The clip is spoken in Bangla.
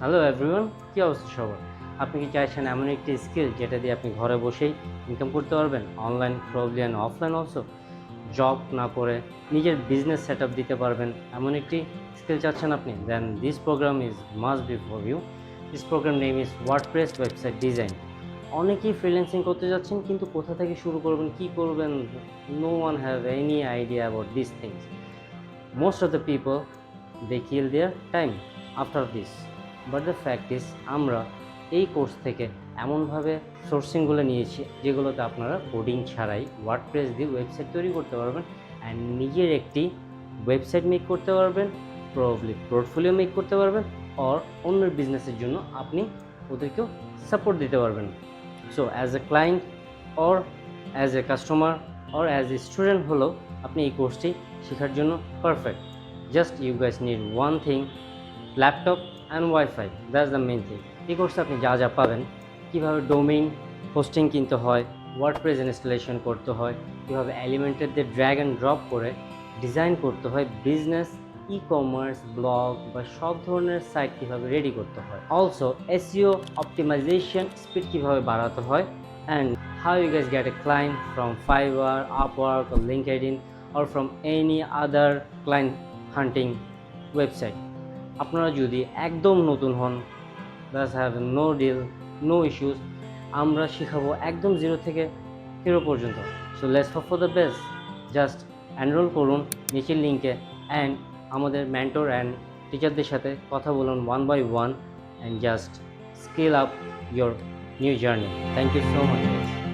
হ্যালো এভরিওয়ান, কী অবস্থা সবার? আপনি কি চাইছেন এমন একটি স্কিল যেটা দিয়ে আপনি ঘরে বসেই ইনকাম করতে পারবেন, online probably and offline also, job না করে নিজের বিজনেস সেট আপ দিতে পারবেন এমন একটি স্কিল চাচ্ছেন আপনি? Then this program is must be for you. This program name is WordPress website design. অনেকেই ফ্রিল্যান্সিং করতে যাচ্ছেন, কিন্তু কোথা থেকে শুরু করবেন, কি করবেন, no one have any idea about this things. Most of the people they kill their time after this, but the fact is আমরা এই কোর্স থেকে এমনভাবে সোর্সিংগুলো নিয়েছি যেগুলোতে আপনারা কোডিং ছাড়াই ওয়ার্ডপ্রেস দিয়ে ওয়েবসাইট তৈরি করতে পারবেন অ্যান্ড নিজের একটি ওয়েবসাইট মেক করতে পারবেন, প্রবলি পোর্টফোলিও মেক করতে পারবেন, অর অন্যের বিজনেসের জন্য আপনি ওদেরকেও সাপোর্ট দিতে পারবেন। So as a client or as a customer or as a student হলেও আপনি এই কোর্সটি শেখার জন্য perfect. Just you guys need one thing, laptop and wifi, that's the main thing. এই কোর্সে আপনি যা যা পাবেন, কীভাবে ডোমেইন হোস্টিং কিনতে হয়, ওয়ার্ডপ্রেস ইনস্টলেশন করতে হয়, কীভাবে এলিমেন্টের দিয়ে ড্র্যাগ অ্যান্ড ড্রপ করে ডিজাইন করতে হয়, বিজনেস ই কমার্স ব্লগ বা সব ধরনের সাইট কীভাবে রেডি করতে হয়, অলসো এসইও অপটিমাইজেশন স্পিড কীভাবে বাড়াতে হয়, and how you guys get a client from Fiverr, Upwork or LinkedIn or from any other client hunting website. আপনারা যদি একদম নতুন হন, that's have no deal, no issues, আমরা শেখাবো একদম জিরো থেকে হিরো পর্যন্ত। So let's hope for the best. Just enrol করুন নিচের লিঙ্কে অ্যান্ড আমাদের মেন্টর অ্যান্ড টিচারদের সাথে কথা বলুন one by one and just scale up your new journey. Thank you so much, guys.